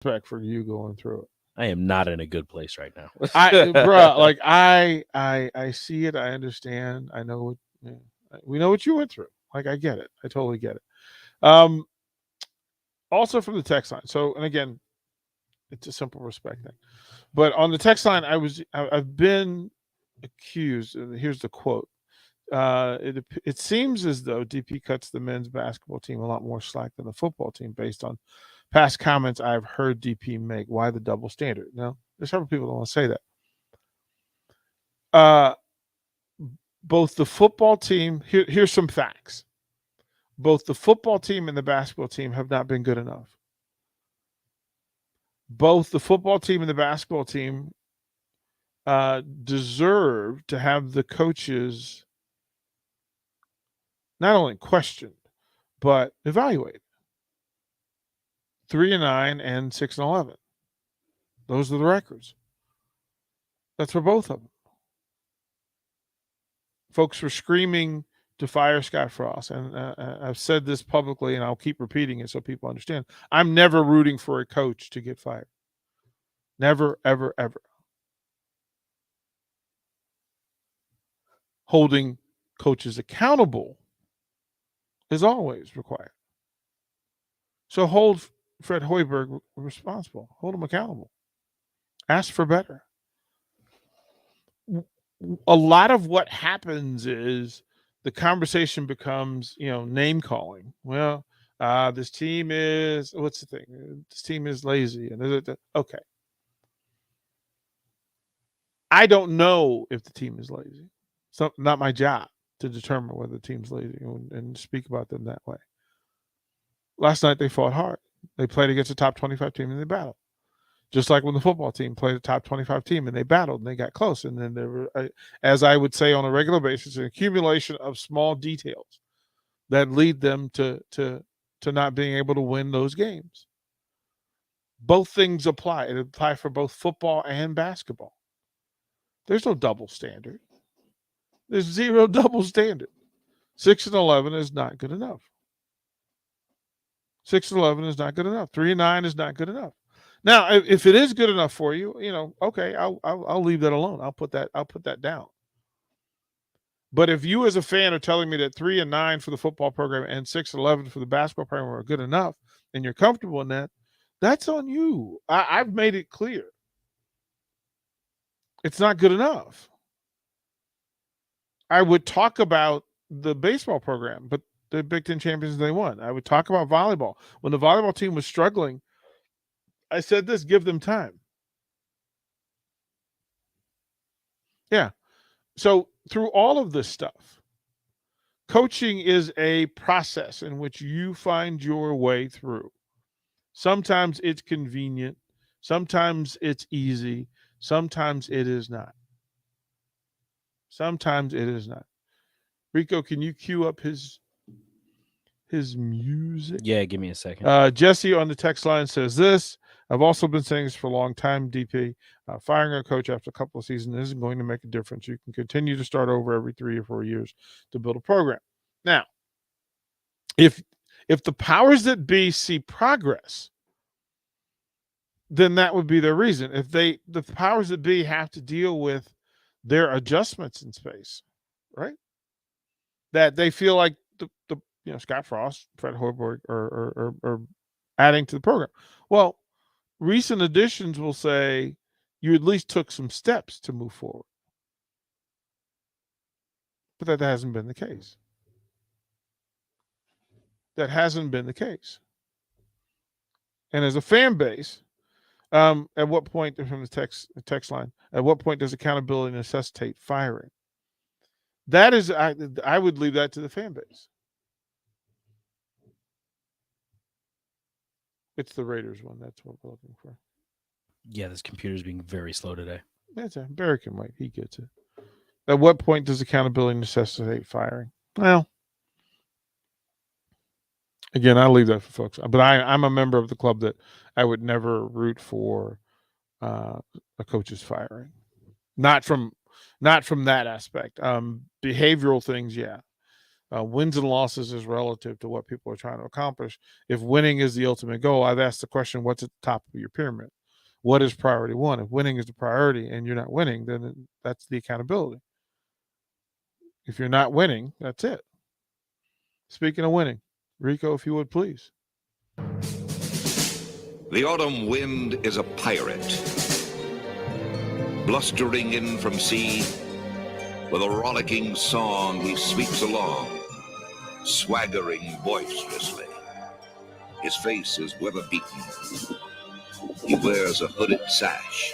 Respect for you going through it. I am not in a good place right now. I see it. I understand. I know. We know what you went through. Like, I get it. I totally get it. Um, Also from the text line. So, and again, it's a simple respect thing. But on the text line, I've been accused. And here's the quote. It seems as though DP cuts the men's basketball team a lot more slack than the football team based on past comments I've heard DP make. Why the double standard? Now, there's several people that want to say that. Both the football team, here's some facts. Both the football team and the basketball team have not been good enough. Both the football team and the basketball team deserve to have the coaches not only questioned, but evaluated. 3-9 and 6-11. Those are the records. That's for both of them. Folks were screaming to fire Scott Frost, and I've said this publicly, and I'll keep repeating it so people understand. I'm never rooting for a coach to get fired. Never, ever, ever. Holding coaches accountable is always required. So hold Fred Hoiberg responsible. Hold him accountable. Ask for better. A lot of what happens is the conversation becomes, name calling. Well, this team is, what's the thing? This team is lazy. And okay. I don't know if the team is lazy. It's not my job to determine whether the team's lazy and speak about them that way. Last night they fought hard. They played against a top 25 team and they battled. Just like when the football team played a top 25 team and they battled and they got close. And then there were, as I would say on a regular basis, an accumulation of small details that lead them to not being able to win those games. Both things apply. It applies for both football and basketball. There's no double standard. There's zero double standard. 6-11 is not good enough. 6-11 is not good enough. 3-9 is not good enough. Now, if it is good enough for you, okay, I'll leave that alone. I'll put that down. But if you as a fan are telling me that 3-9 for the football program and 6-11 for the basketball program are good enough, and you're comfortable in that, that's on you. I've made it clear. It's not good enough. I would talk about the baseball program, but the Big Ten champions, they won. I would talk about volleyball. When the volleyball team was struggling, I said this, give them time. Yeah. So through all of this stuff, coaching is a process in which you find your way through. Sometimes it's convenient. Sometimes it's easy. Sometimes it is not. Sometimes it is not. Rico, can you cue up his music? Yeah, give me a second. Jesse on the text line says this. I've also been saying this for a long time, DP. Firing a coach after a couple of seasons isn't going to make a difference. You can continue to start over every 3 or 4 years to build a program. Now, if the powers that be see progress, then that would be their reason. If the powers that be have to deal with their adjustments in space, right? That they feel like the Scott Frost, Fred Hoiberg are adding to the program. Well, recent additions will say you at least took some steps to move forward. But that hasn't been the case. That hasn't been the case. And as a fan base, at what point, from the text line, at what point does accountability necessitate firing? That is, I would leave that to the fan base. It's the Raiders one. That's what we're looking for. Yeah, this computer's being very slow today. That's a Barry can wait. He gets it. At what point does accountability necessitate firing? Well, again, I'll leave that for folks. But I'm a member of the club that I would never root for a coach's firing. Not from that aspect. Behavioral things, yeah. Wins and losses is relative to what people are trying to accomplish. If winning is the ultimate goal, I've asked the question, what's at the top of your pyramid? What is priority one? If winning is the priority and you're not winning, then that's the accountability. If you're not winning, that's it. Speaking of winning, Rico, if you would please. The autumn wind is a pirate, blustering in from sea. With a rollicking song he sweeps along, swaggering boisterously. His face is weather-beaten. He wears a hooded sash,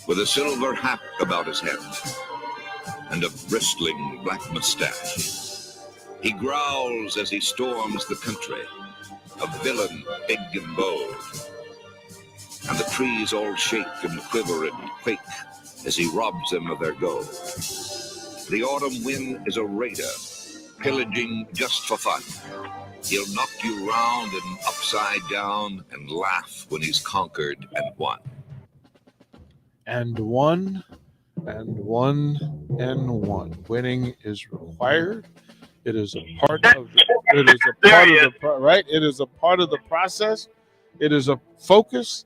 with a silver hat about his head, and a bristling black mustache. He growls as he storms the country, a villain big and bold. And the trees all shake and quiver and quake as he robs them of their gold. The autumn wind is a raider, pillaging just for fun. He'll knock you round and upside down and laugh when he's conquered and won. And won, and won, and won. Winning is required. It is a part of the, it is a part of the right. It is a part of the process. It is a focus.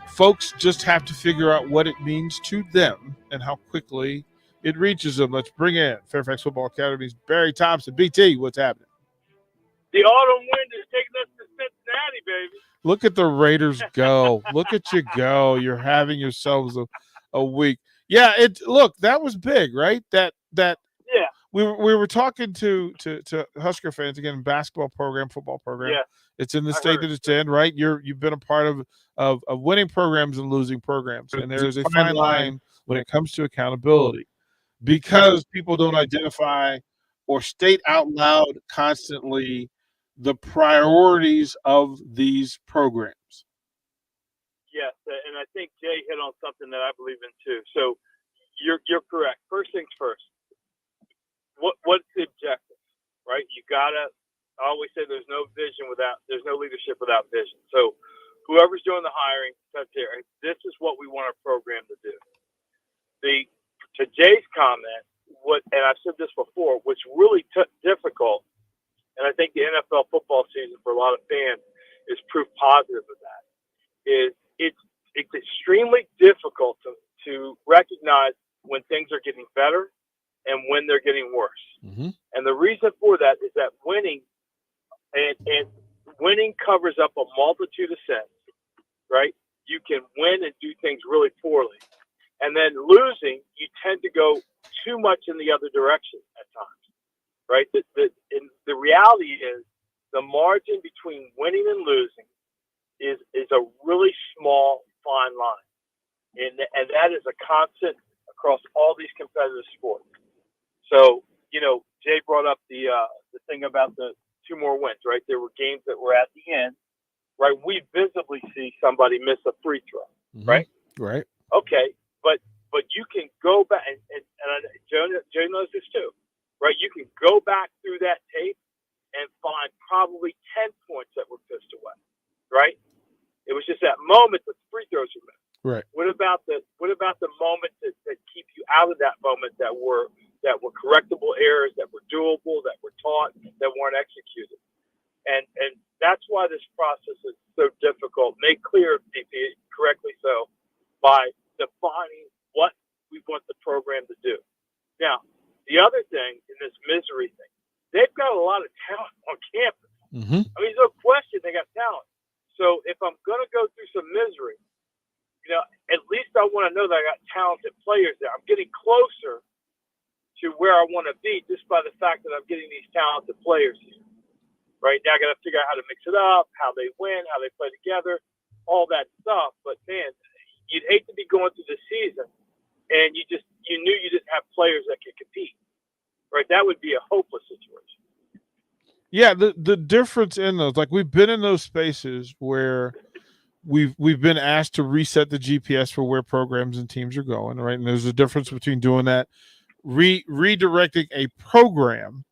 Folks just have to figure out what it means to them and how quickly it reaches them. Let's bring in Fairfax Football Academy's Barry Thompson. BT, what's happening? The autumn wind is taking us to Cincinnati, baby. Look at the Raiders go. Look at you go. You're having yourselves a week. Yeah, look, that was big, right? That yeah. We were talking to Husker fans again, basketball program, football program. Yeah. It's in the state that it's in, right? You've been a part of winning programs and losing programs, and there is a fine line when it comes to accountability, because people don't identify or state out loud constantly the priorities of these programs. Yes, and I think Jay hit on something that I believe in too. So you're correct. First things first. What's the objective, right? You gotta. I always say there's no leadership without vision. So whoever's doing the hiring, this is what we want our program to do. To Jay's comment, and I've said this before, what's really difficult, and I think the NFL football season for a lot of fans is proof positive of that, is it's extremely difficult to recognize when things are getting better and when they're getting worse. Mm-hmm. And the reason for that is that winning covers up a multitude of sins, right? You can win and do things really poorly. And then losing, you tend to go too much in the other direction at times, right? The reality is the margin between winning and losing is a really small, fine line. And that is a constant across all these competitive sports. So, Jay brought up the thing about the 2 more wins, right? There were games that were at the end, right? We visibly see somebody miss a free throw, Mm-hmm. right? Right. Okay, but you can go back, and Joe knows this too, right? You can go back through that tape and find probably 10 points that were pissed away, right? It was just that moment that the free throws were missed. Right. What about the moments that keep you out of that moment that were correctable errors, that were doable, that were taught, that weren't executed? And that's why this process is so difficult. Made clear, DP, correctly so, by defining what we want the program to do. Now, the other thing in this misery thing, they've got a lot of talent on campus. Mm-hmm. I mean, there's no question they got talent. So if I'm going to go through some misery, at least I want to know that I got talented players there. I'm getting closer to where I want to be just by the fact that I'm getting these talented players here. Right now, I got to figure out how to mix it up, how they win, how they play together, all that stuff. But man, you'd hate to be going through the season and you knew you didn't have players that could compete. Right? That would be a hopeless situation. Yeah, the difference in those, like, we've been in those spaces where we've been asked to reset the GPS for where programs and teams are going, right? And there's a difference between doing that, redirecting a program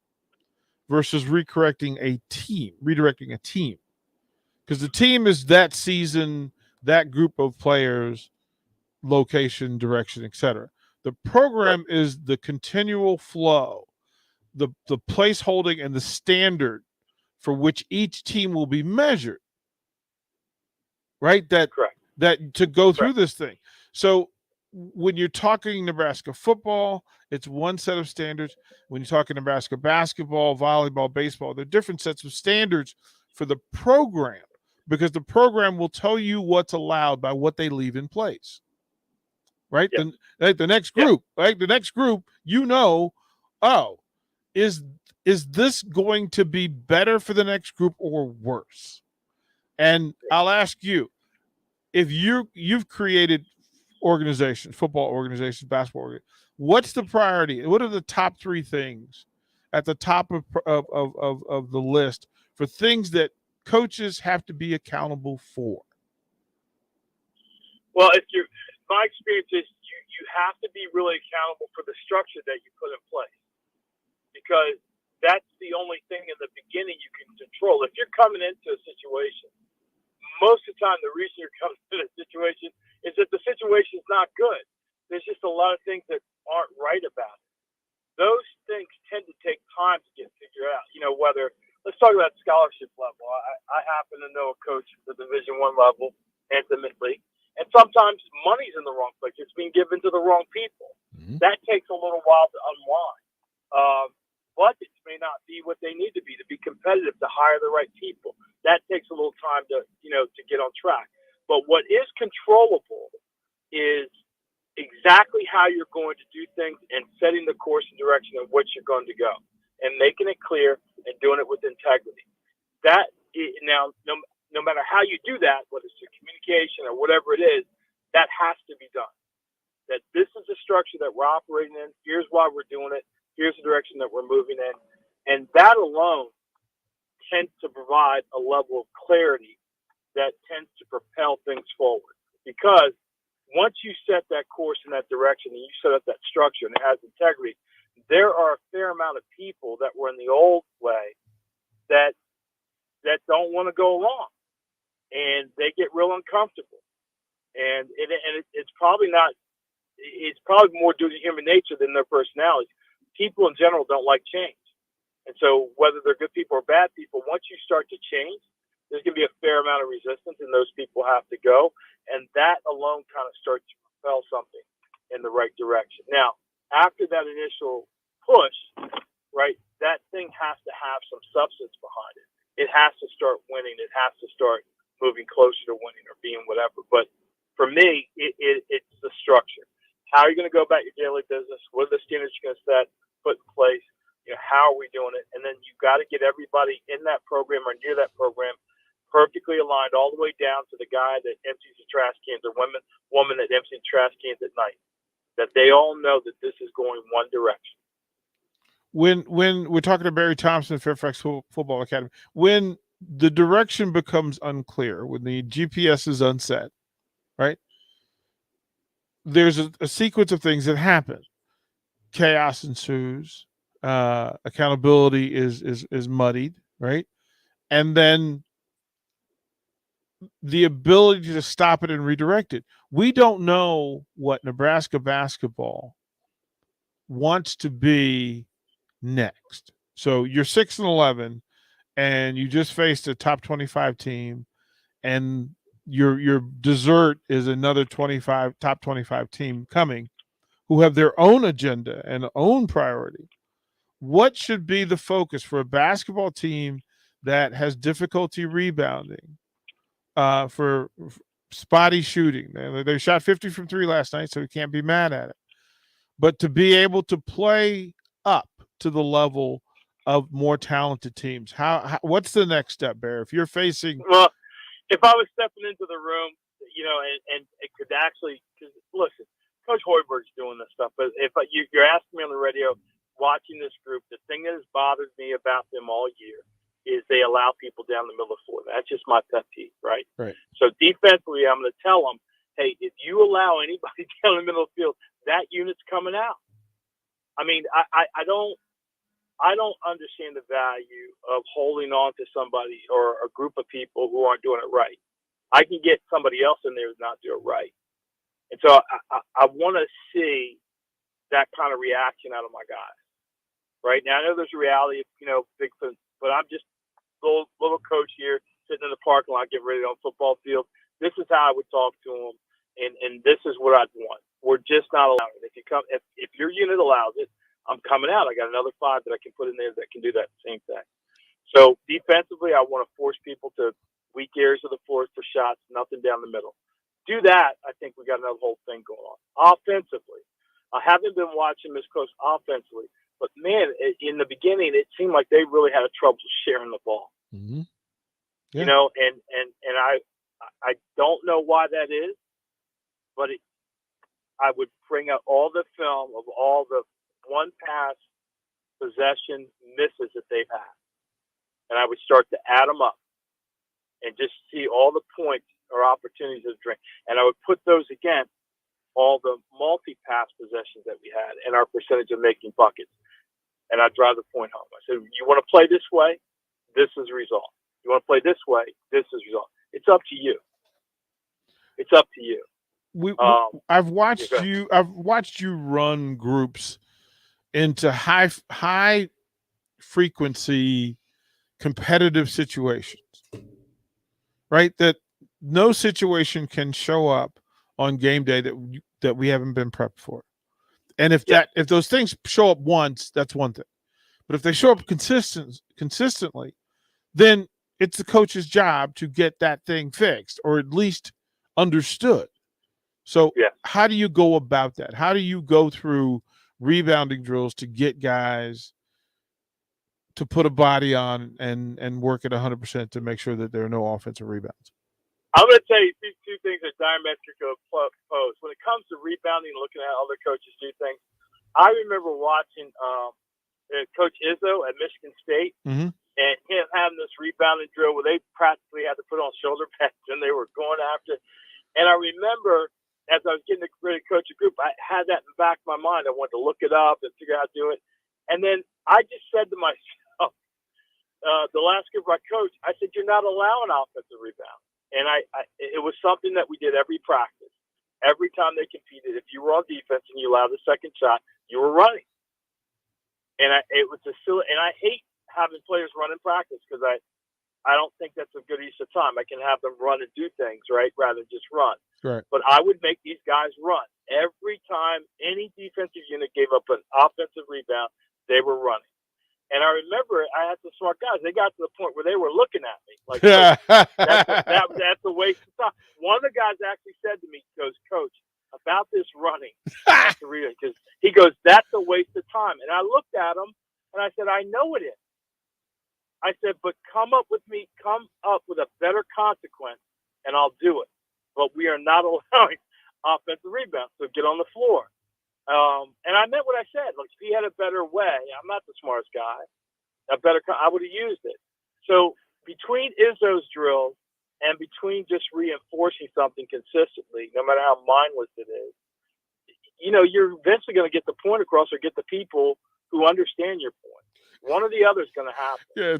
versus redirecting a team. Because the team is that season, that group of players, location, direction, etc. The program is the continual flow the place holding and the standard for which each team will be measured, right? Correct. That to go through Correct. this thing. So when you're talking Nebraska football, it's one set of standards. When you're talking Nebraska basketball, volleyball, baseball, there are different sets of standards for the program, because the program will tell you what's allowed by what they leave in place. Right? Yep. The next group, right? The next group, is this going to be better for the next group or worse? And I'll ask you, if you've created organizations, football organizations, basketball organizations, what's the priority? What are the top 3 things at the top of the list for things that coaches have to be accountable for? Well, my experience is you have to be really accountable for the structure that you put in place, because that's the only thing in the beginning you can control. If you're coming into a situation, most of the time the reason you're coming into a situation is that the situation is not good. There's just a lot of things that aren't right about it. Those things tend to take time to get figured out. Let's talk about scholarship level. I happen to know a coach at the Division I level intimately. And sometimes money's in the wrong place. It's being given to the wrong people. Mm-hmm. That takes a little while to unwind. Budgets may not be what they need to be competitive, to hire the right people. That takes a little time to get on track. But what is controllable is exactly how you're going to do things and setting the course and direction of which you're going to go and making it clear and doing it with integrity. No matter how you do that, whether it's through communication or whatever it is, that has to be done. That this is the structure that we're operating in. Here's why we're doing it. Here's the direction that we're moving in. And that alone tends to provide a level of clarity that tends to propel things forward. Because once you set that course in that direction and you set up that structure and it has integrity, there are a fair amount of people that were in the old way that don't want to go along. And they get real uncomfortable, and it's probably more due to human nature than their personalities. People in general don't like change, and so whether they're good people or bad people, once you start to change, there's going to be a fair amount of resistance, and those people have to go, and that alone kind of starts to propel something in the right direction. Now, after that initial push, right, that thing has to have some substance behind it. It has to start winning. It has to start moving closer to winning or being whatever. But for me, it's the structure. How are you going to go about your daily business? What are the standards you're going to set, put in place? How are we doing it? And then you've got to get everybody in that program or near that program perfectly aligned all the way down to the guy that empties the trash cans or woman that empties trash cans at night, that they all know that this is going one direction. When we're talking to Barry Thompson, Fairfax Football Academy, when the direction becomes unclear, when the GPS is unset, right? There's a sequence of things that happen. Chaos ensues. Accountability is muddied, right? And then the ability to stop it and redirect it. We don't know what Nebraska basketball wants to be next. So you're 6-11. And you just faced a top 25 team, and your dessert is another top 25 team coming, who have their own agenda and own priority. What should be the focus for a basketball team that has difficulty rebounding, for spotty shooting? They shot 50 from 3 last night, so we can't be mad at it. But to be able to play up to the level of more talented teams, what's the next step, Bear? If you're facing, well, if I was stepping into the room, and it could actually, because listen, Coach Hoiberg's doing this stuff, but if you're asking me on the radio, watching this group, the thing that has bothered me about them all year is they allow people down the middle of the floor. That's just my pet peeve, right? Right. So defensively, I'm going to tell them, hey, if you allow anybody down the middle of the field, that unit's coming out. I mean, I don't understand the value of holding on to somebody or a group of people who aren't doing it right. I can get somebody else in there who's not doing it right. And so I want to see that kind of reaction out of my guys. right? Now I know there's a reality of, Bigfoot, but I'm just a little coach here sitting in the parking lot getting ready on the football field. This is how I would talk to him, and this is what I'd want. We're just not allowing it. If your unit allows it, I'm coming out. I got another 5 that I can put in there that can do that same thing. So defensively, I want to force people to weak areas of the floor for shots, nothing down the middle. Do that, I think we got another whole thing going on. Offensively, I haven't been watching Miss Close offensively, but man, in the beginning, it seemed like they really had trouble sharing the ball. Mm-hmm. Yeah. You know, and I don't know why that is, but I would bring out all the film of all the one pass possession misses that they've had, and I would start to add them up and just see all the points or opportunities of drink, and I would put those against all the multi-pass possessions that we had and our percentage of making buckets, and I'd drive the point home. I said, you want to play this way? This is the result. You want to play this way? This is the result. It's up to you. It's up to you. I've watched you. I've watched you run groups into high frequency competitive situations, right? That no situation can show up on game day that we haven't been prepped for. And if those things show up once, that's one thing. But if they show up consistently, then it's the coach's job to get that thing fixed or at least understood. So how do you go about that? How do you go through rebounding drills to get guys to put a body on and work at 100% to make sure that there are no offensive rebounds? I'm going to tell you two things that diametrically opposed. When it comes to rebounding and looking at other coaches do things, I remember watching Coach Izzo at Michigan State, mm-hmm. and him having this rebounding drill where they practically had to put on shoulder pads and they were going after it. And I remember as I was getting ready to coach a group, I had that in the back of my mind. I wanted to look it up and figure out how to do it. And then I just said to myself, the last group I coached, I said, you're not allowing offensive rebound. And it was something that we did every practice. Every time they competed, if you were on defense and you allowed the second shot, you were running. And it was and I hate having players run in practice because I don't think that's a good use of time. I can have them run and do things, right, rather than just run. Right. But I would make these guys run. Every time any defensive unit gave up an offensive rebound, they were running. And I remember I had some smart guys. They got to the point where they were looking at me like, that's a waste of time. One of the guys actually said to me, he goes, Coach, about this running, because he goes, that's a waste of time. And I looked at him and I said, I know it is. I said, but come up with a better consequence and I'll do it. But we are not allowing offensive rebounds, so get on the floor. And I meant what I said. Like, if he had a better way, I'm not the smartest guy, I would have used it. So between Izzo's drills and between just reinforcing something consistently, no matter how mindless it is, you're eventually going to get the point across or get the people who understand your point. One or the other is going to happen. Yeah,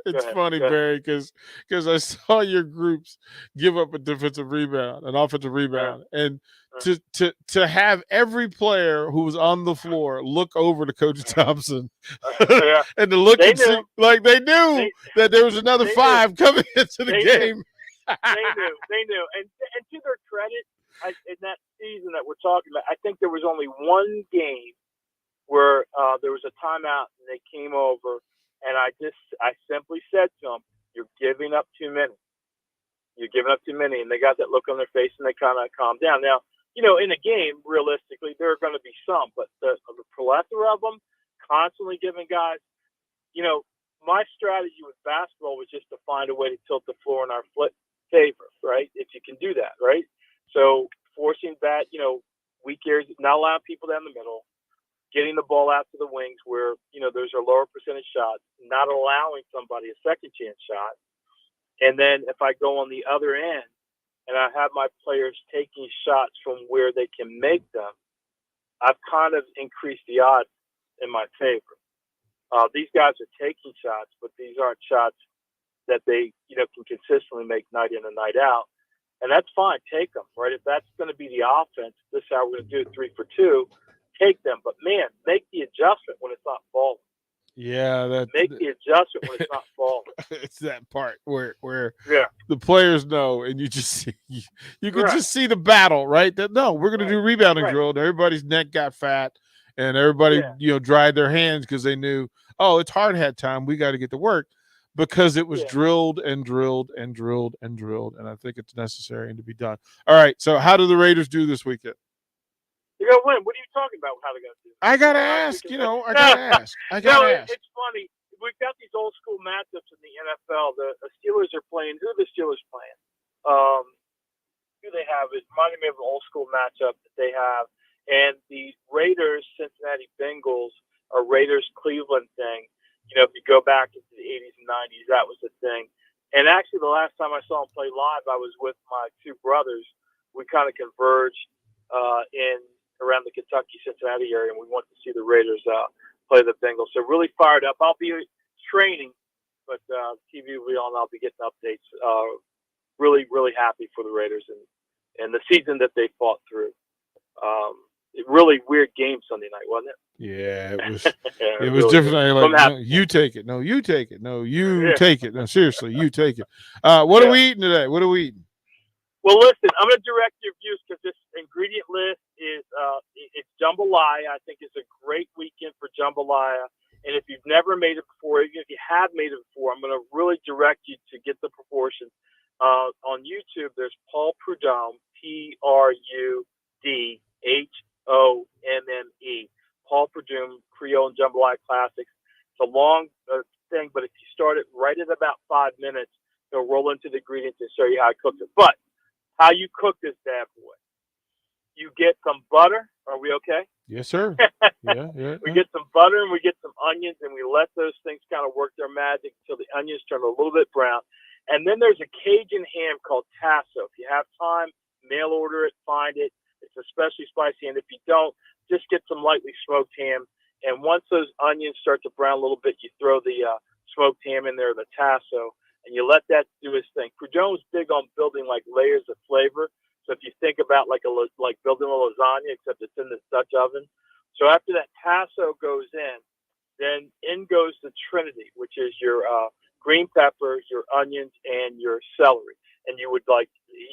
it's funny, Barry, because I saw your groups give up a defensive rebound, an offensive rebound, and to have every player who was on the floor look over to Coach Thompson and to look and see, like they knew that there was another 5 coming into the game. They knew, and to their credit, in that season that we're talking about, I think there was only one game where there was a timeout and they came over, and I simply said to them, "You're giving up too many. You're giving up too many," and they got that look on their face and they kind of calmed down. Now, in a game, realistically, there are going to be some, but the plethora of them, constantly giving guys, my strategy with basketball was just to find a way to tilt the floor in our favor, right? If you can do that, right? So forcing that, weak areas, not allowing people down the middle, getting the ball out to the wings where, those are lower percentage shots, not allowing somebody a second chance shot. And then if I go on the other end and I have my players taking shots from where they can make them, I've kind of increased the odds in my favor. These guys are taking shots, but these aren't shots that they, can consistently make night in and night out. And that's fine. Take them, right? If that's going to be the offense, this is how we're going to do it, 3 for 2. take them. But, man, make the adjustment when it's not falling. Yeah, Make the adjustment when it's not falling. It's that part where Yeah. the players know, and you just see you can Right. just see the battle, right? That no, we're going to do rebounding Right. drill, and everybody's neck got fat, and everybody Yeah. dried their hands because they knew, oh, it's hard hat time. We got to get to work because it was drilled and drilled and drilled and drilled, and I think it's necessary and to be done. All right, so how do the Raiders do this weekend? They're going to win. What are you talking about? How they're going to do? I got to ask. I got to ask. I got to ask. It's funny. We've got these old school matchups in the NFL. The Steelers are playing. Who are the Steelers playing? Who they have? It reminded me of an old school matchup that they have. And the Raiders, Cincinnati Bengals, a Raiders Cleveland thing. If you go back into the 80s and 90s, that was the thing. And actually, the last time I saw them play live, I was with my two brothers. We kind of converged in around the Kentucky, Cincinnati area, and we went to see the Raiders play the Bengals. So really fired up. I'll be training, but TV will be on. I'll be getting updates. Really, really happy for the Raiders and the season that they fought through. Really weird game Sunday night, wasn't it? Yeah, it was. Yeah, it was really different. good. Like, no, you take it. No, you take it. No, you take it. No, seriously, you take it. What are we eating today? What are we eating? Well, listen, I'm going to direct your views because this ingredient list is it's jambalaya. I think it's a great weekend for jambalaya. And if you've never made it before, even if you have made it before, I'm going to really direct you to get the proportions. On YouTube, there's Paul Prudhomme, Prudhomme, Paul Prudhomme, Creole and Jambalaya Classics. It's a long thing, but if you start it right at about 5 minutes, it'll roll into the ingredients and show you how I cooked it. But how you cook this bad boy? You get some butter. Are we okay? Yes, sir. Yeah. We get some butter and we get some onions, and we let those things kind of work their magic until the onions turn a little bit brown. And then there's a Cajun ham called tasso. If you have time, mail order it, find it. It's especially spicy. And if you don't, just get some lightly smoked ham. And once those onions start to brown a little bit, you throw the smoked ham in there, the tasso, and you let that do its thing. Prudhomme's big on building like layers of flavor. So if you think about like building a lasagna, except it's in this Dutch oven. So after that tasso goes in, then in goes the Trinity, which is your green pepper, your onions, and your celery. And you would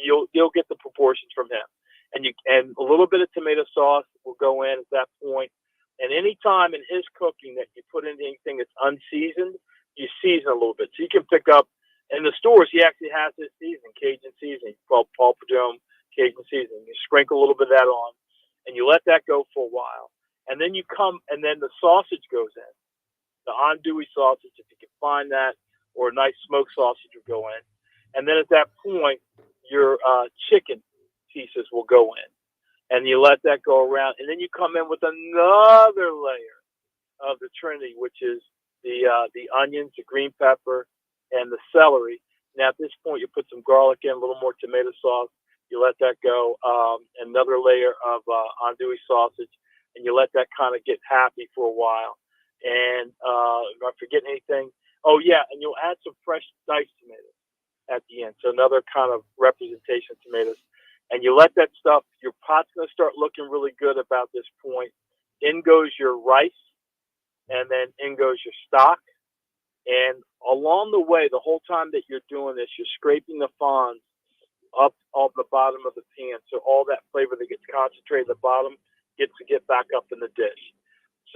you'll get the proportions from him. And a little bit of tomato sauce will go in at that point. And any time in his cooking that you put in anything that's unseasoned, you season a little bit. So you can pick up in the stores. He actually has his seasoning, Cajun seasoning, called Paul Prudhomme Cajun seasoning. You sprinkle a little bit of that on, and you let that go for a while. And then and then the sausage goes in, the andouille sausage, if you can find that, or a nice smoked sausage will go in. And then at that point, your chicken pieces will go in, and you let that go around. And then you come in with another layer of the Trinity, which is the onions, the green pepper, and the celery. Now at this point, you put some garlic in, a little more tomato sauce. You let that go. Another layer of andouille sausage, and you let that kind of get happy for a while. And if I forget anything, oh yeah, and you'll add some fresh diced tomatoes at the end. So another kind of representation of tomatoes. And you let that stuff, your pot's going to start looking really good about this point. In goes your rice, and then in goes your stock. And along the way, the whole time that you're doing this, you're scraping the fond up off the bottom of the pan. So all that flavor that gets concentrated at the bottom gets to get back up in the dish.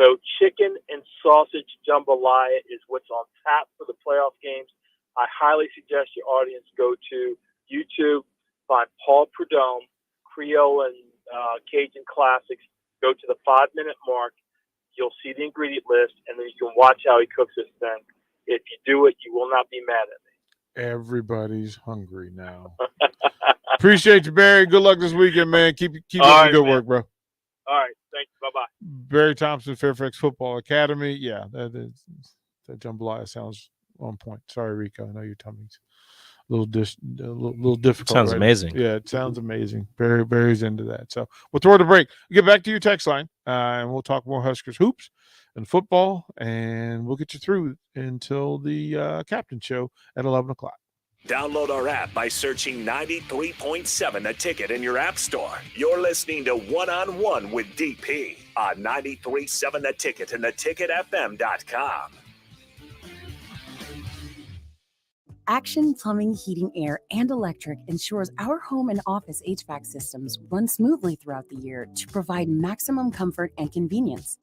So chicken and sausage jambalaya is what's on tap for the playoff games. I highly suggest your audience go to YouTube, find Paul Prudhomme, Creole and Cajun Classics, go to the 5-minute mark. You'll see the ingredient list, and then you can watch how he cooks this thing. If you do it, you will not be mad at me. Everybody's hungry now. Appreciate you, Barry. Good luck this weekend, man. Keep up the good work, bro. All right. Thank you. Bye-bye. Barry Thompson, Fairfax Football Academy. Yeah, that jambalaya sounds on point. Sorry, Rico. I know your tummy's a little difficult. Sounds amazing. Yeah, it sounds amazing. Barry's into that. So we'll throw it a break. We'll get back to your text line, and we'll talk more Huskers hoops and football, and we'll get you through until the Captain Show at 11 o'clock. Download our app by searching 93.7 The Ticket in your app store. You're listening to One-on-One with DP on 93.7 The Ticket and theticketfm.com. Action Plumbing, Heating, Air, and Electric ensures our home and office HVAC systems run smoothly throughout the year to provide maximum comfort and convenience.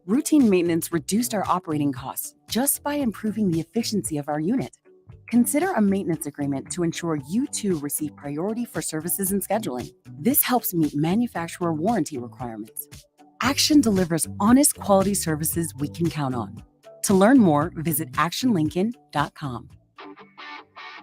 Routine maintenance reduced our operating costs just by improving the efficiency of our unit. Consider a maintenance agreement to ensure you too receive priority for services and scheduling. This helps meet manufacturer warranty requirements. Action delivers honest quality services we can count on. To learn more, visit actionlincoln.com.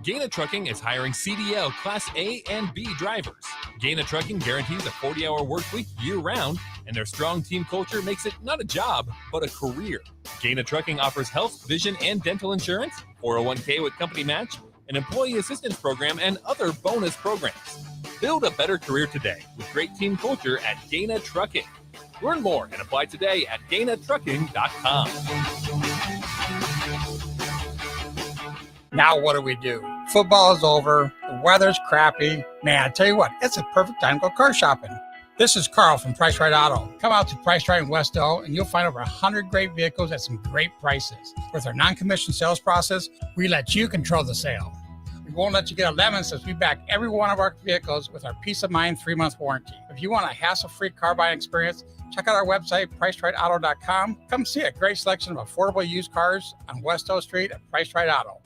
Gaina Trucking is hiring CDL Class A and B drivers. Gaina Trucking guarantees a 40-hour work week year-round, and their strong team culture makes it not a job, but a career. Gaina Trucking offers health, vision, and dental insurance, 401k with company match, an employee assistance program, and other bonus programs. Build a better career today with great team culture at Gaina Trucking. Learn more and apply today at GainaTrucking.com. Now what do? Football is over. The weather's crappy. Man, I tell you what, it's a perfect time to go car shopping. This is Carl from Price Right Auto. Come out to Price Right in West Elk and you'll find over 100 great vehicles at some great prices. With our non-commissioned sales process, we let you control the sale. We won't let you get a lemon since we back every one of our vehicles with our Peace of Mind 3-month warranty. If you want a hassle-free car buying experience, check out our website, PriceRightAuto.com. Come see a great selection of affordable used cars on West Elk Street at Price Right Auto.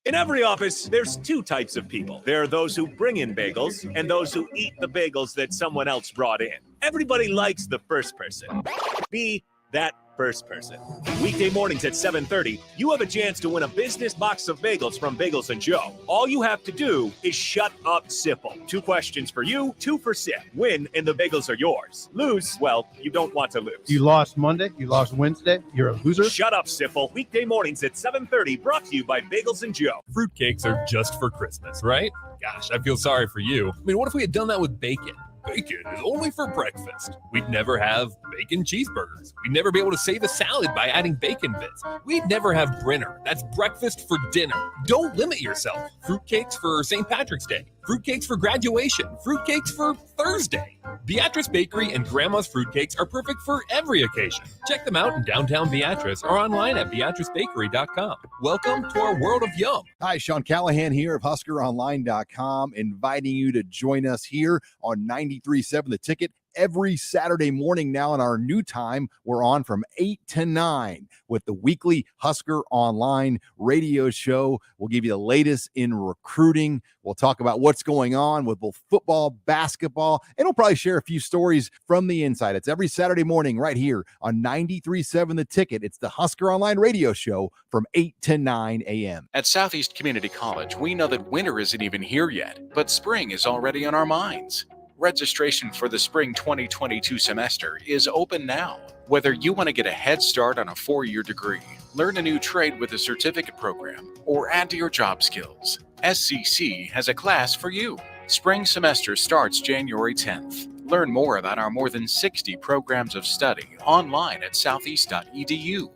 In every office, there's two types of people. There are those who bring in bagels and those who eat the bagels that someone else brought in. Everybody likes the first person. Be that first person. Weekday mornings at 7:30, you have a chance to win a business box of bagels from Bagels & Joe. All you have to do is shut up, Sipple. 2 questions for you, 2 for Sip. Win, and the bagels are yours. Lose, well, you don't want to lose. You lost Monday, you lost Wednesday, you're a loser. Shut up, Sipple. Weekday mornings at 7:30, brought to you by Bagels & Joe. Fruitcakes are just for Christmas, right? Gosh, I feel sorry for you. I mean, what if we had done that with bacon? Bacon is only for breakfast. We'd never have bacon cheeseburgers. We'd never be able to save a salad by adding bacon bits. We'd never have Brinner. That's breakfast for dinner. Don't limit yourself. Fruitcakes for St. Patrick's Day. Fruitcakes for graduation. Fruitcakes for Thursday. Beatrice Bakery and Grandma's Fruitcakes are perfect for every occasion. Check them out in downtown Beatrice or online at beatricebakery.com. Welcome to our world of yum. Hi, Sean Callahan here of HuskerOnline.com, inviting you to join us here on 93.7 The Ticket every Saturday morning now in our new time. We're on from 8 to 9 with the weekly Husker Online radio show. We'll give you the latest in recruiting. We'll talk about what's going on with both football, basketball, and we'll probably share a few stories from the inside. It's every Saturday morning right here on 93.7 The Ticket. It's the Husker Online radio show from 8 to 9 a.m. At Southeast Community College, we know that winter isn't even here yet, but spring is already on our minds. Registration for the spring 2022 semester is open now. Whether you want to get a head start on a 4-year degree, learn a new trade with a certificate program, or add to your job skills, SCC has a class for you. Spring semester starts January 10th. Learn more about our more than 60 programs of study online at southeast.edu.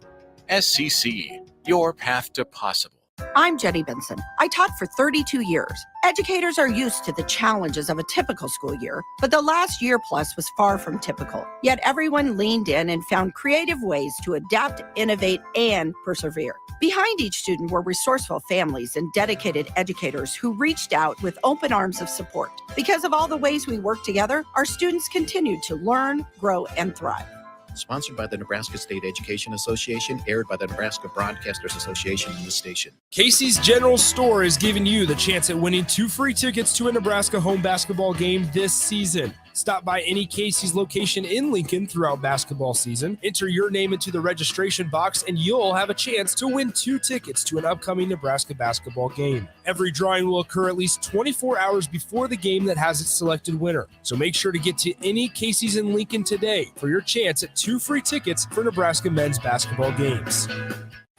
SCC, your path to possible. I'm Jenny Benson. I taught for 32 years. Educators are used to the challenges of a typical school year, but the last year plus was far from typical. Yet everyone leaned in and found creative ways to adapt, innovate, and persevere. Behind each student were resourceful families and dedicated educators who reached out with open arms of support. Because of all the ways we work together, our students continued to learn, grow, and thrive. Sponsored by the Nebraska State Education Association, aired by the Nebraska Broadcasters Association and the station. Casey's General Store is giving you the chance at winning 2 free tickets to a Nebraska home basketball game this season. Stop by any Casey's location in Lincoln throughout basketball season. Enter your name into the registration box, and you'll have a chance to win 2 tickets to an upcoming Nebraska basketball game. Every drawing will occur at least 24 hours before the game that has its selected winner. So make sure to get to any Casey's in Lincoln today for your chance at 2 free tickets for Nebraska men's basketball games.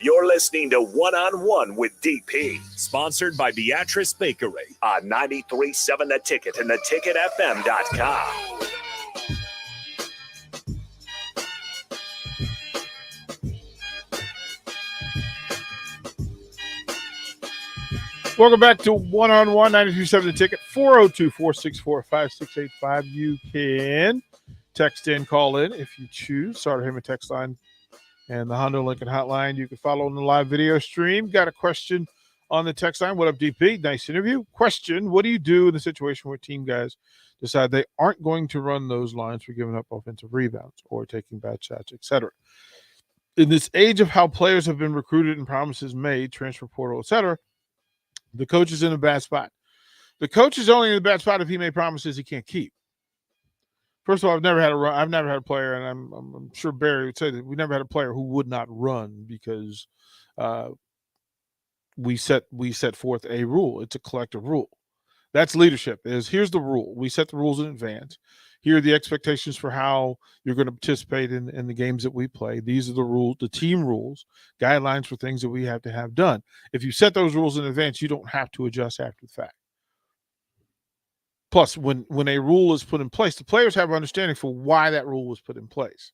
You're listening to One-on-One with DP, sponsored by Beatrice Bakery on 93.7 The Ticket and theticketfm.com. Welcome back to One-on-One, 92.7 The Ticket, 402-464-5685. You can text in, call in if you choose. Sartor Hamann text line and the Honda Lincoln hotline. You can follow on the live video stream. Got a question on the text line. What up, DP? Nice interview. Question, what do you do in the situation where team guys decide they aren't going to run those lines for giving up offensive rebounds or taking bad shots, etc.? In this age of how players have been recruited and promises made, transfer portal, etc., the coach is in a bad spot. The coach is only in a bad spot if he made promises he can't keep. First of all, I've never had a player, and I'm sure Barry would say that we never had a player who would not run because we set forth a rule. It's a collective rule. That's leadership. Here's the rule. We set the rules in advance. Here are the expectations for how you're going to participate in the games that we play. These are the rules, the team rules, guidelines for things that we have to have done. If you set those rules in advance, you don't have to adjust after the fact. Plus, when a rule is put in place, the players have understanding for why that rule was put in place.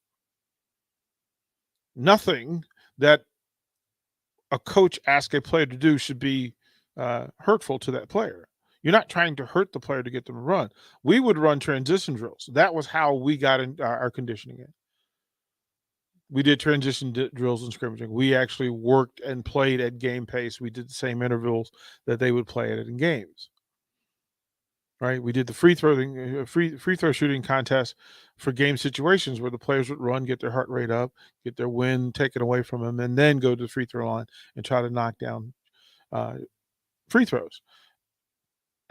Nothing that a coach asks a player to do should be hurtful to that player. You're not trying to hurt the player to get them to run. We would run transition drills. That was how we got in our conditioning in. We did transition drills and scrimmaging. We actually worked and played at game pace. We did the same intervals that they would play at in games. Right? We did the free throw shooting contest for game situations where the players would run, get their heart rate up, get their wind taken away from them, and then go to the free throw line and try to knock down free throws.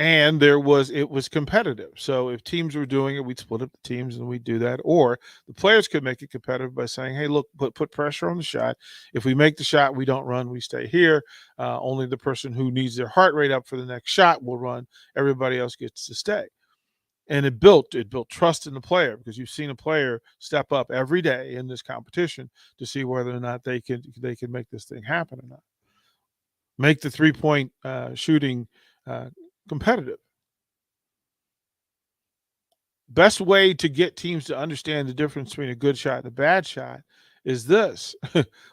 And it was competitive. So if teams were doing it, we'd split up the teams and we'd do that. Or the players could make it competitive by saying, hey, look, put pressure on the shot. If we make the shot, we don't run, we stay here. Only the person who needs their heart rate up for the next shot will run. Everybody else gets to stay. And it built trust in the player, because you've seen a player step up every day in this competition to see whether or not they can make this thing happen or not. Make the three-point shooting competitive. Best way to get teams to understand the difference between a good shot and a bad shot is this.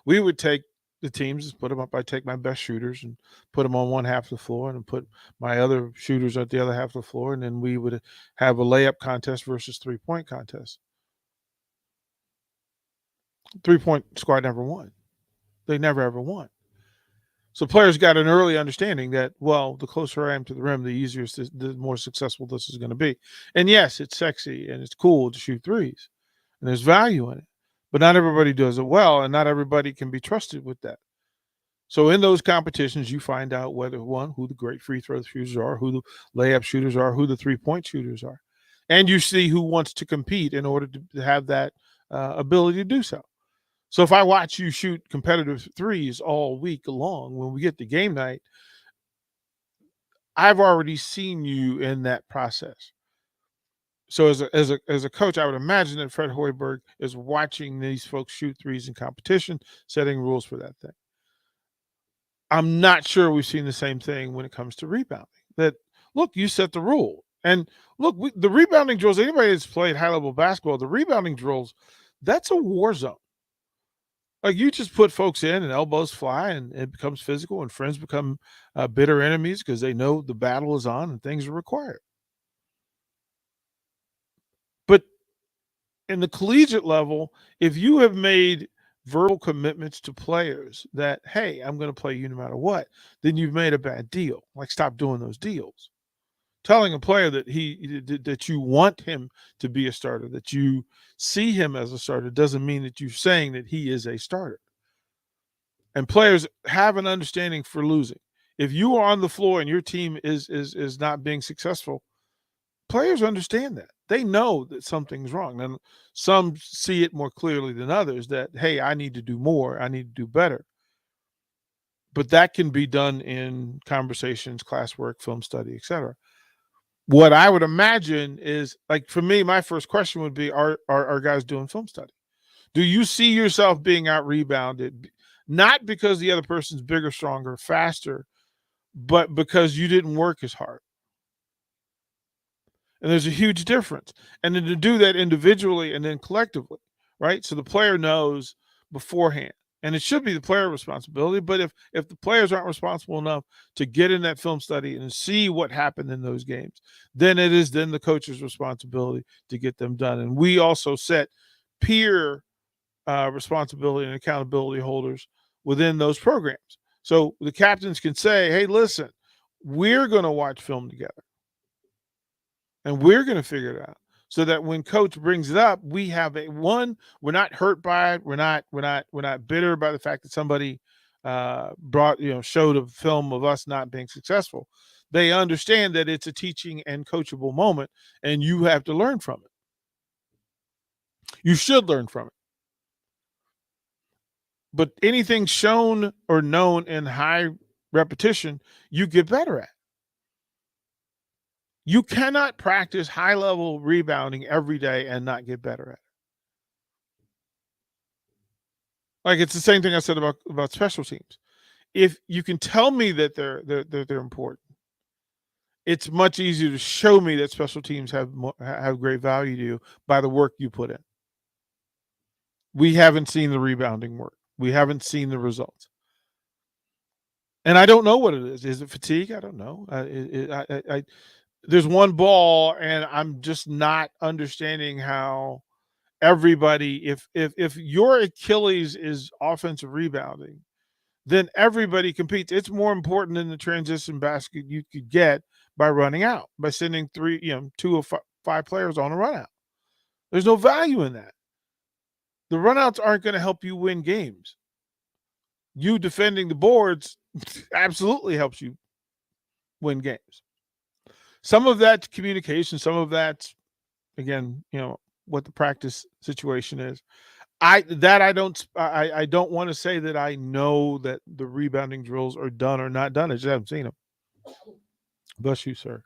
We would take the teams, put them up. I take my best shooters and put them on one half of the floor, and put my other shooters at the other half of the floor, and then we would have a layup contest versus three-point contest. Three-point squad never won. They never ever won. So players got an early understanding that, well, the closer I am to the rim, the easier, the more successful this is going to be. And yes, it's sexy and it's cool to shoot threes, and there's value in it. But not everybody does it well, and not everybody can be trusted with that. So in those competitions, you find out who the great free throw shooters are, who the layup shooters are, who the three-point shooters are. And you see who wants to compete in order to have that ability to do so. So if I watch you shoot competitive threes all week long, when we get to game night, I've already seen you in that process. So as a coach, I would imagine that Fred Hoiberg is watching these folks shoot threes in competition, setting rules for that thing. I'm not sure we've seen the same thing when it comes to rebounding. That, look, you set the rule. And look, the rebounding drills, anybody that's played high-level basketball, the rebounding drills, that's a war zone. Like, you just put folks in and elbows fly and it becomes physical, and friends become bitter enemies because they know the battle is on and things are required. But in the collegiate level, if you have made verbal commitments to players that, hey, I'm going to play you no matter what, then you've made a bad deal. Like, stop doing those deals. Telling a player that you want him to be a starter, that you see him as a starter, doesn't mean that you're saying that he is a starter. And players have an understanding for losing. If you are on the floor and your team is not being successful, players understand that. They know that something's wrong. And some see it more clearly than others that, hey, I need to do more. I need to do better. But that can be done in conversations, classwork, film study, etc. What I would imagine is, like, for me, my first question would be, are guys doing film study? Do you see yourself being out rebounded, not because the other person's bigger, stronger, faster, but because you didn't work as hard? And there's a huge difference. And then to do that individually and then collectively, right? So the player knows beforehand. And it should be the player responsibility. But if the players aren't responsible enough to get in that film study and see what happened in those games, then it is then the coach's responsibility to get them done. And we also set peer responsibility and accountability holders within those programs. So the captains can say, hey, listen, we're going to watch film together and we're going to figure it out so that when coach brings it up, we have we're not hurt by it. We're not bitter by the fact that somebody showed a film of us not being successful. They understand that it's a teaching and coachable moment and you have to learn from it. You should learn from it. But anything shown or known in high repetition, you get better at. You cannot practice high-level rebounding every day and not get better at it. Like it's the same thing I said about special teams. If you can tell me that they're important, it's much easier to show me that special teams have great value to you by the work you put in. We haven't seen the rebounding work. We haven't seen the results. And I don't know what it is. Is it fatigue? I don't know. There's one ball, and I'm just not understanding how everybody, if your Achilles is offensive rebounding, then everybody competes. It's more important than the transition basket you could get by running out, by sending 2 of 5 players on a run out. There's no value in that. The runouts aren't going to help you win games. You defending the boards absolutely helps you win games. Some of that's communication. Some of that's, again, what the practice situation is. I don't want to say that I know that the rebounding drills are done or not done. I just haven't seen them. Bless you, sir.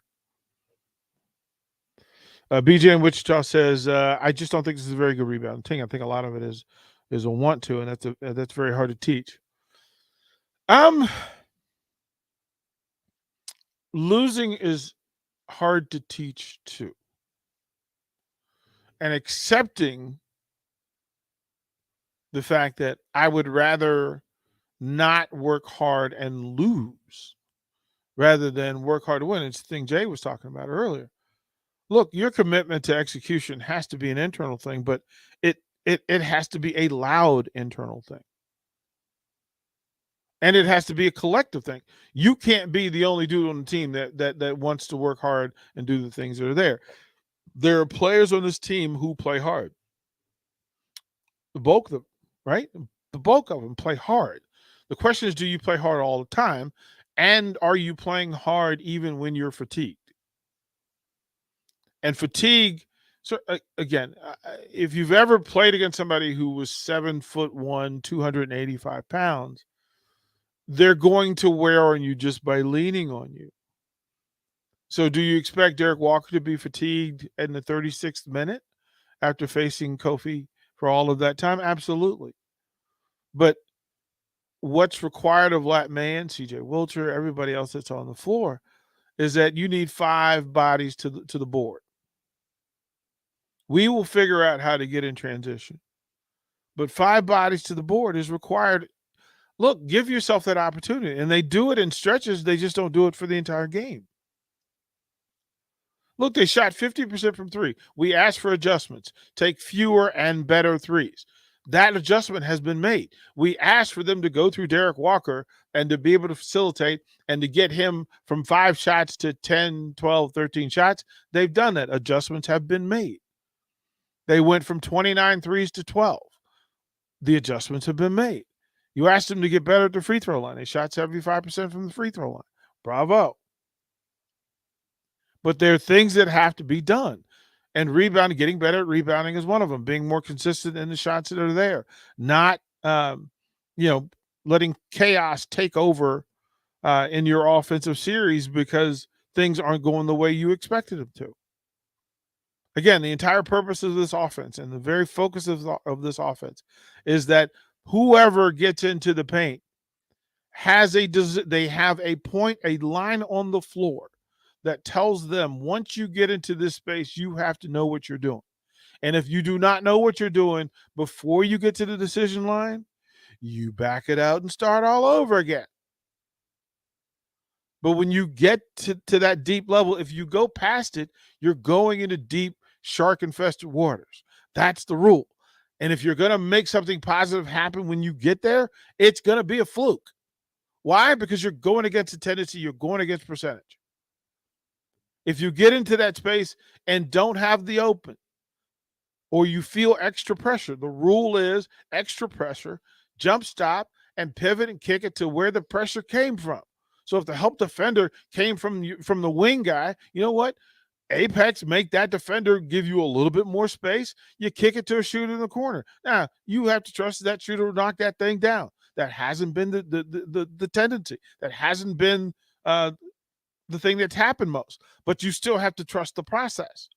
BJ in Wichita says, I just don't think this is a very good rebound thing. I think a lot of it is a want to, and that's very hard to teach. Losing is hard to teach too. And accepting the fact that I would rather not work hard and lose rather than work hard to win. It's the thing Jay was talking about earlier. Look, your commitment to execution has to be an internal thing, but it has to be a loud internal thing. And it has to be a collective thing. You can't be the only dude on the team that wants to work hard and do the things that are there. There are players on this team who play hard. The bulk of them, right? The bulk of them play hard. The question is, do you play hard all the time? And are you playing hard even when you're fatigued? And fatigue, so again, if you've ever played against somebody who was 7'1", 285 pounds, they're going to wear on you just by leaning on you. So do you expect Derek Walker to be fatigued in the 36th minute after facing Kofi for all of that time? Absolutely. But what's required of Lat Mayan, CJ Wilcher, everybody else that's on the floor, is that you need 5 bodies to the board. We will figure out how to get in transition. But 5 bodies to the board is required. Look, give yourself that opportunity. And they do it in stretches. They just don't do it for the entire game. Look, they shot 50% from 3. We asked for adjustments. Take fewer and better threes. That adjustment has been made. We asked for them to go through Derek Walker and to be able to facilitate and to get him from 5 shots to 10, 12, 13 shots. They've done that. Adjustments have been made. They went from 29 threes to 12. The adjustments have been made. You asked them to get better at the free throw line. They shot 75% from the free throw line. Bravo. But there are things that have to be done. And rebounding, getting better at rebounding is one of them. Being more consistent in the shots that are there. Not, letting chaos take over in your offensive series because things aren't going the way you expected them to. Again, the entire purpose of this offense and the very focus of this offense is that whoever gets into the paint they have a point, a line on the floor that tells them once you get into this space, you have to know what you're doing. And if you do not know what you're doing before you get to the decision line, you back it out and start all over again. But when you get to that deep level, if you go past it, you're going into deep shark-infested waters. That's the rule. And if you're going to make something positive happen when you get there, it's going to be a fluke. Why? Because you're going against a tendency. You're going against percentage. If you get into that space and don't have the open, or you feel extra pressure, the rule is extra pressure, jump stop, and pivot and kick it to where the pressure came from. So if the help defender came from the wing guy, you know what? Apex, make that defender give you a little bit more space. You kick it to a shooter in the corner. Now, you have to trust that shooter to knock that thing down. That hasn't been the tendency. That hasn't been the thing that's happened most. But you still have to trust the process.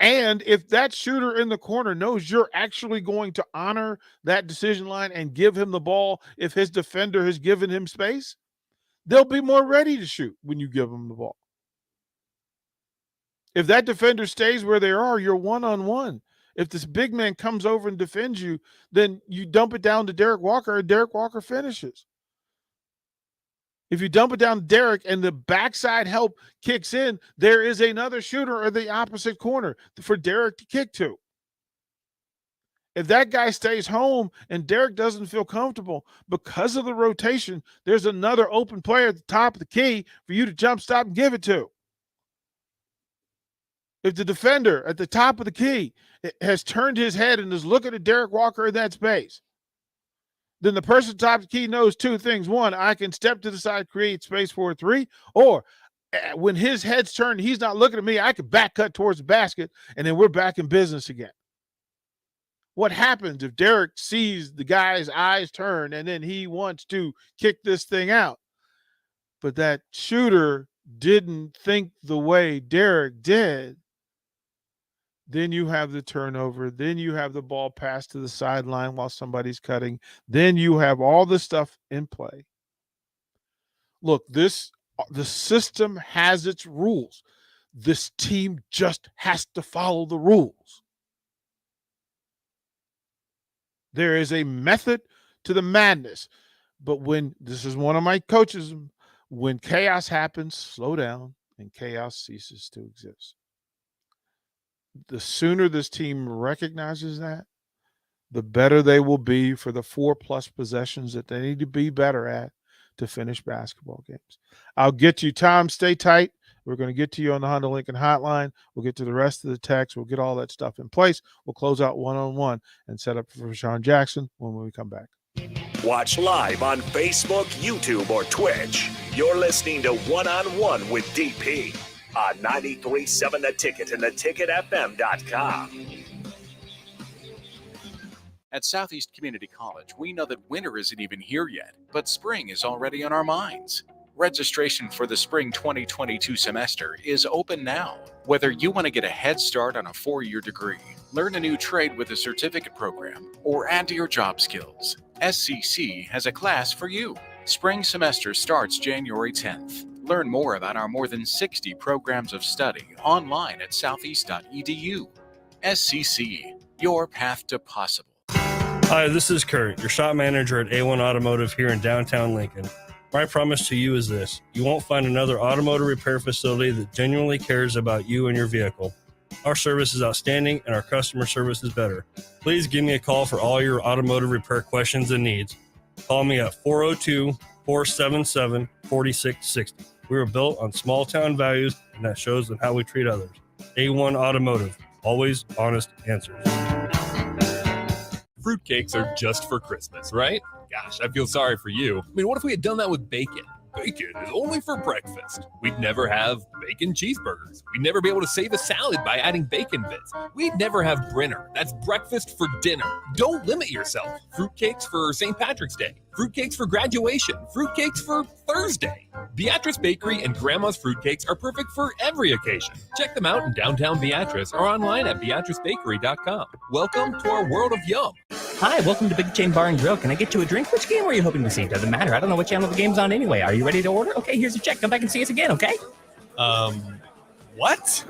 And if that shooter in the corner knows you're actually going to honor that decision line and give him the ball if his defender has given him space, they'll be more ready to shoot when you give them the ball. If that defender stays where they are, you're one-on-one. If this big man comes over and defends you, then you dump it down to Derek Walker, and Derek Walker finishes. If you dump it down to Derek and the backside help kicks in, there is another shooter in the opposite corner for Derek to kick to. If that guy stays home and Derek doesn't feel comfortable because of the rotation, there's another open player at the top of the key for you to jump stop and give it to. If the defender at the top of the key has turned his head and is looking at Derek Walker in that space, then the person at the top of the key knows two things. One, I can step to the side, create space for a three, or when his head's turned, he's not looking at me, I can back cut towards the basket, and then we're back in business again. What happens if Derek sees the guy's eyes turn and then he wants to kick this thing out, but that shooter didn't think the way Derek did? Then you have the turnover. Then you have the ball passed to the sideline while somebody's cutting. Then you have all this stuff in play. Look, the system has its rules. This team just has to follow the rules. There is a method to the madness. But when, this is one of my coaches, when chaos happens, slow down and chaos ceases to exist. The sooner this team recognizes that, the better they will be for the 4+ possessions that they need to be better at to finish basketball games. I'll get you, Tom. Stay tight. We're going to get to you on the Honda Lincoln hotline. We'll get to the rest of the text. We'll get all that stuff in place. We'll close out one-on-one and set up for Sean Jackson when we come back. Watch live on Facebook, YouTube, or Twitch. You're listening to One-on-One with DP on 93.7 The Ticket and theticketfm.com. At Southeast Community College, we know that winter isn't even here yet, but spring is already on our minds. Registration for the spring 2022 semester is open now. Whether you want to get a head start on a 4-year degree, learn a new trade with a certificate program, or add to your job skills, SCC has a class for you. Spring semester starts January 10th. Learn more about our more than 60 programs of study online at southeast.edu. SCC, your path to possible. Hi, this is Kurt, your shop manager at A1 Automotive here in downtown Lincoln. My promise to you is this: you won't find another automotive repair facility that genuinely cares about you and your vehicle. Our service is outstanding and our customer service is better. Please give me a call for all your automotive repair questions and needs. Call me at 402-477-4660. We were built on small town values, and that shows in how we treat others. A1 Automotive, always honest answers. Fruitcakes are just for Christmas, right? Gosh, I feel sorry for you. I mean, what if we had done that with bacon? Bacon is only for breakfast. We'd never have bacon cheeseburgers. We'd never be able to save a salad by adding bacon bits. We'd never have Brinner. That's breakfast for dinner. Don't limit yourself. Fruitcakes for St. Patrick's Day. Fruitcakes for graduation. Fruitcakes for Thursday. Beatrice Bakery and Grandma's Fruitcakes are perfect for every occasion. Check them out in downtown Beatrice or online at beatricebakery.com. Welcome to our world of yum. Hi, welcome to Big Chain Bar and Grill. Can I get you a drink? Which game were you hoping to see? Doesn't matter. I don't know what channel the game's on anyway. Are you ready to order? Okay, here's your check. Come back and see us again, okay? What?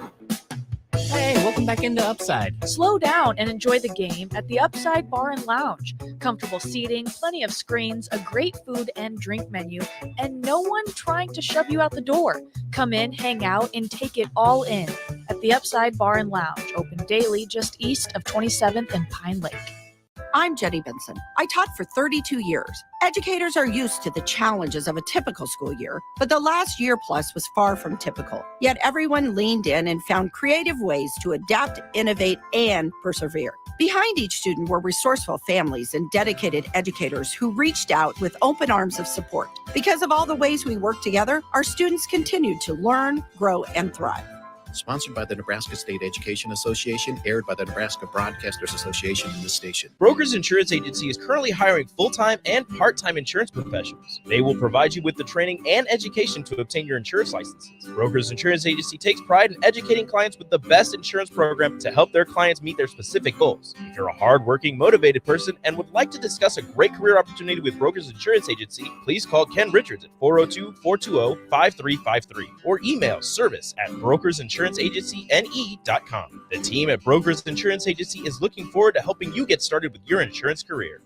Hey, welcome welcome back into Upside. Slow down and enjoy the game at the Upside Bar and Lounge. Comfortable seating, plenty of screens, a great food and drink menu, and no one trying to shove you out the door. Come in, hang out, and take it all in at the Upside Bar and Lounge, open daily just east of 27th and Pine Lake. I'm Jenny Benson. I taught for 32 years. Educators are used to the challenges of a typical school year, but the last year plus was far from typical. Yet everyone leaned in and found creative ways to adapt, innovate, and persevere. Behind each student were resourceful families and dedicated educators who reached out with open arms of support. Because of all the ways we work together, our students continued to learn, grow, and thrive. Sponsored by the Nebraska State Education Association, aired by the Nebraska Broadcasters Association in this station. Brokers Insurance Agency is currently hiring full-time and part-time insurance professionals. They will provide you with the training and education to obtain your insurance licenses. Brokers Insurance Agency takes pride in educating clients with the best insurance program to help their clients meet their specific goals. If you're a hardworking, motivated person and would like to discuss a great career opportunity with Brokers Insurance Agency, please call Ken Richards at 402-420-5353 or email service@brokersinsuranceagencyne.com. The team at Brokers Insurance Agency is looking forward to helping you get started with your insurance career.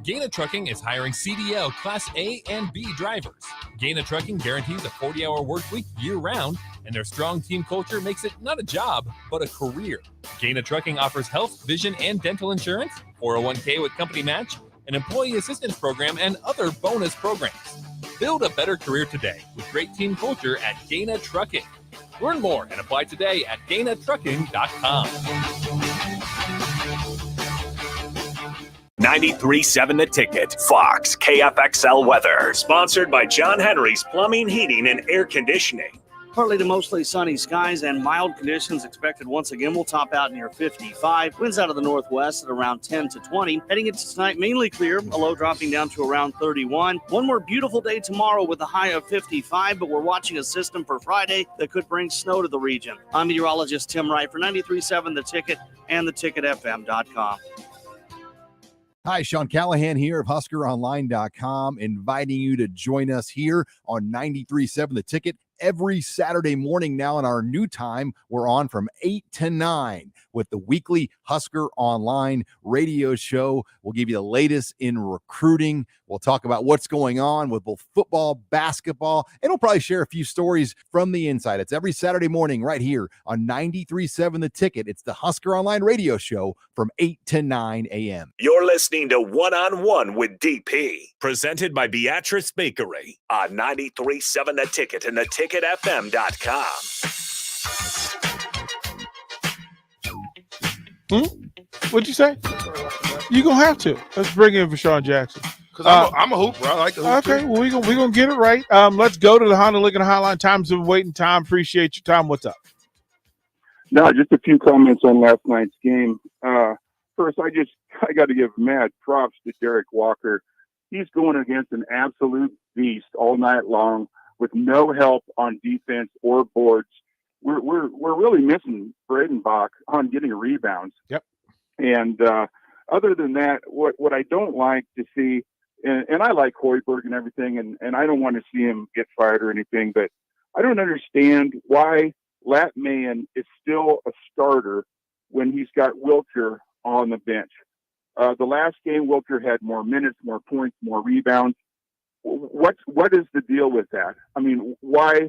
Gaina Trucking is hiring CDL Class A and B drivers. Gaina Trucking guarantees a 40-hour work week year-round, and their strong team culture makes it not a job, but a career. Gaina Trucking offers health, vision, and dental insurance, 401k with company match, an employee assistance program, and other bonus programs. Build a better career today with great team culture at Gaina Trucking. Learn more and apply today at GainaTrucking.com. 93.7 The Ticket, Fox, KFXL weather. Sponsored by John Henry's Plumbing, Heating, and Air Conditioning. Partly to mostly sunny skies and mild conditions expected once again. We'll top out near 55. Winds out of the northwest at around 10 to 20. Heading into tonight, mainly clear. A low dropping down to around 31. One more beautiful day tomorrow with a high of 55, but we're watching a system for Friday that could bring snow to the region. I'm meteorologist Tim Wright for 93.7 The Ticket and theticketfm.com. Hi, Sean Callahan here of HuskerOnline.com, inviting you to join us here on 93.7 The Ticket. Every Saturday morning now in our new time, we're on from 8 to 9 with the weekly Husker Online radio show. We'll give you the latest in recruiting. We'll talk about what's going on with both football, basketball, and we'll probably share a few stories from the inside. It's every Saturday morning right here on 93.7 The Ticket. It's the Husker Online radio show from 8 to 9 a.m. You're listening to One-on-One with DP, presented by Beatrice Bakery on 93.7 The Ticket and theticketfm.com. What'd you say? You're going to have to. Let's bring in Vashawn Jackson. Because I'm a hooper. I like the hoop. Okay, well, we're gonna get it right. Let's go to the Honda Lincoln Hotline. Time's been waiting. Time. Appreciate your time. What's up? No, just a few comments on last night's game. First, I got to give mad props to Derek Walker. He's going against an absolute beast all night long with no help on defense or boards. We're really missing Bradenbach on getting rebounds. Yep. And other than that, what I don't like to see, and I like Hoiberg and everything, and I don't want to see him get fired or anything, but I don't understand why Lat Mayen is still a starter when he's got Wilker on the bench. The last game, Wilker had more minutes, more points, more rebounds. What is the deal with that? I mean, why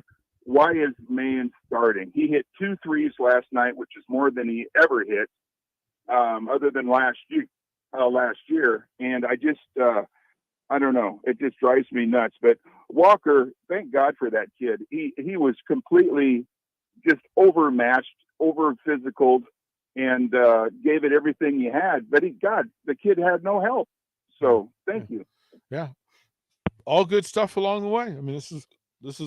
is Mayen starting? He hit 2 threes last night, which is more than he ever hit, other than last year. And I don't know. It just drives me nuts. But Walker, thank God for that kid. He was completely just overmatched, over-physicaled, and gave it everything he had. But the kid had no help. So thank you. Yeah. All good stuff along the way. I mean, this is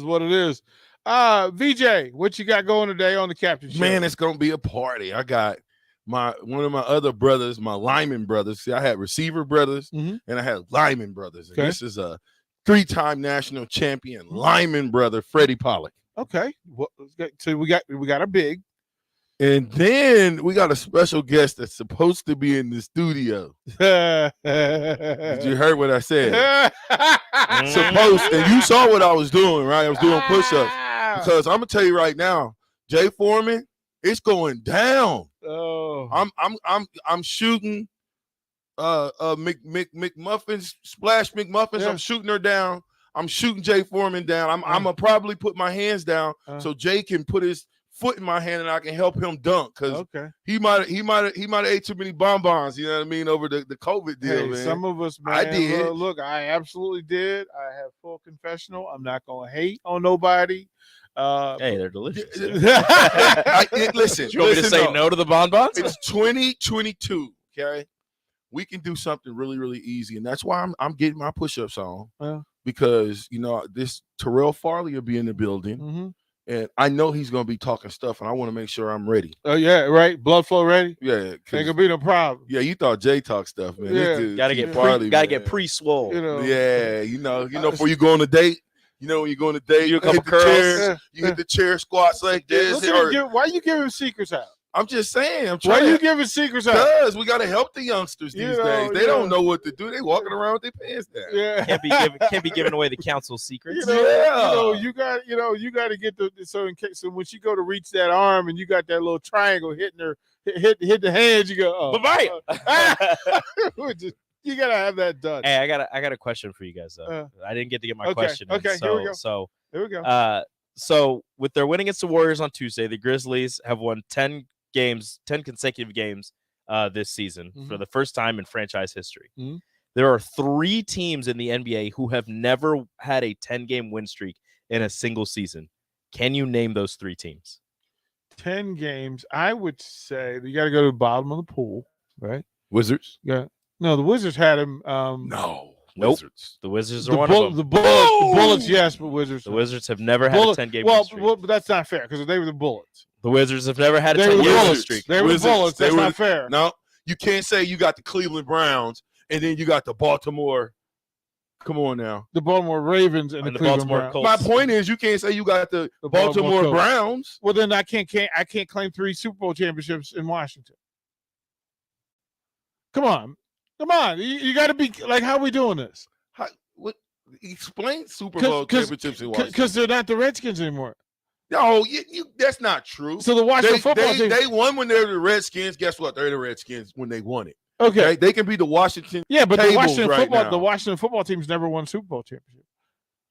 what it is. VJ, what you got going today on the Captain Show? Man, it's going to be a party. I got one of my other brothers, my Lyman brothers. See, I had receiver brothers and I had Lyman brothers. And this is a 3-time national champion Lyman brother, Freddie Pollock. Okay. Well, so we got a big. And then we got a special guest that's supposed to be in the studio. Did you heard what I said? Supposed, and you saw what I was doing, right? I was doing push-ups. Because I'm going to tell you right now, Jay Foreman, It's going down. Oh, I'm shooting McMuffins, Splash McMuffins. Yeah. I'm shooting her down. I'm shooting Jay Foreman down. I'm gonna probably put my hands down so Jay can put his foot in my hand and I can help him dunk because he might have ate too many bonbons. You know what I mean, over the COVID deal, hey, man. some of us, man. I did. Look, I absolutely did. I have full confessional. I'm not gonna hate on nobody. Hey, they're delicious. Listen, you want me to say no to the bonbons? It's 2022. Okay, we can do something really, really easy, and that's why I'm getting my push-ups on because this Terrell Farley will be in the building, and I know he's going to be talking stuff, and I want to make sure I'm ready. Oh yeah, right. Blood flow ready. Yeah, ain't gonna be no problem. Yeah, you thought Jay talk stuff, man. Yeah, gotta get pre-swole. Yeah, before you go on a date. When you go on a date, you hit the chair, you hit the chair squats like this. Why you giving secrets out? I'm just saying. Why you giving secrets out? Because we got to help the youngsters these days. They don't know what to do. They walking around with their pants down. Yeah, can't be giving away the council secrets. You got to get so when she go to reach that arm and you got that little triangle hitting her, hit the hands. You go, you gotta have that done. Hey, I got a question for you guys though. I didn't get to get my question. Okay, here we go. So with their win against the Warriors on Tuesday, the Grizzlies have won 10 consecutive games this season for the first time in franchise history. There are 3 teams in the NBA who have never had a 10-game win streak in a single season. Can you name those 3 teams? 10 games. I would say you got to go to the bottom of the pool, right? Wizards. Yeah. No, the Wizards had him. Nope. Wizards. The Wizards are one of them. The Bullets, yes, but Wizards. The Wizards have never had a 10-game win streak. Well, but that's not fair because they were the Bullets. The Wizards have never had a 10-game win streak. They were the Bullets. That's not fair. No, you can't say you got the Cleveland Browns and then you got the Baltimore. Come on now. The Baltimore Ravens and the Cleveland Browns. Colts. My point is you can't say you got the Baltimore Browns. Well, then I can't claim 3 Super Bowl championships in Washington. Come on. You got to be like, how are we doing this? Explain Super Bowl championships in Washington. Because they're not the Redskins anymore. No, that's not true. So the Washington football team. They won when they were the Redskins. Guess what? They're the Redskins when they won it. Okay. They can be the Washington. Yeah, but the Washington football football team's never won Super Bowl championship.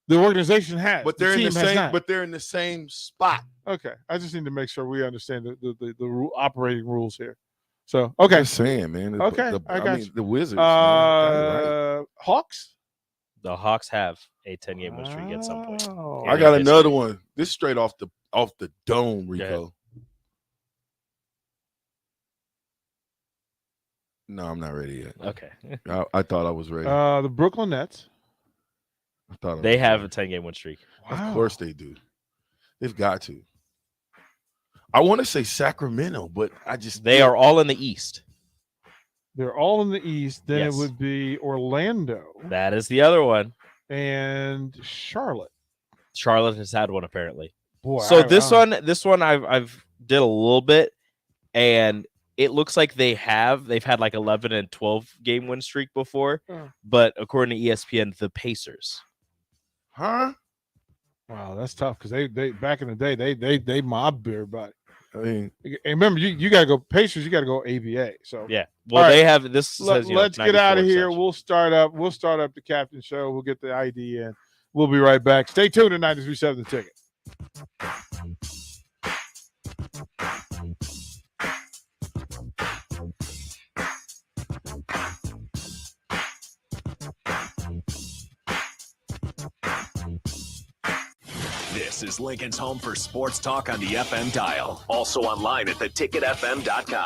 The organization has. But they're in the same spot. Okay. I just need to make sure we understand the operating rules here. So okay. Just saying, man. Okay. I got you. The Wizards. Hawks? The Hawks have a 10-game win streak at some point. I got another one. This is straight off the dome, Rico. No, I'm not ready yet. Okay. I thought I was ready. The Brooklyn Nets. They have a 10-game win streak. Wow. Of course they do. They've got to. I want to say Sacramento, but they are all in the East. They're all in the East. Then it would be Orlando. That is the other one. And Charlotte. Charlotte has had one apparently. Boy, so this one I've did a little bit, and it looks like they've had like 11 and 12 game win streak before, but according to ESPN, the Pacers. Huh? Wow, that's tough because they back in the day they mobbed everybody. I mean, and remember you got to go Pacers. You got to go ABA. So yeah, well they have this. Let's get out of here. We'll start up the captain show. We'll get the ID in. We'll be right back. Stay tuned to 93.7 The Ticket. This is Lincoln's home for sports talk on the FM dial. Also online at theticketfm.com.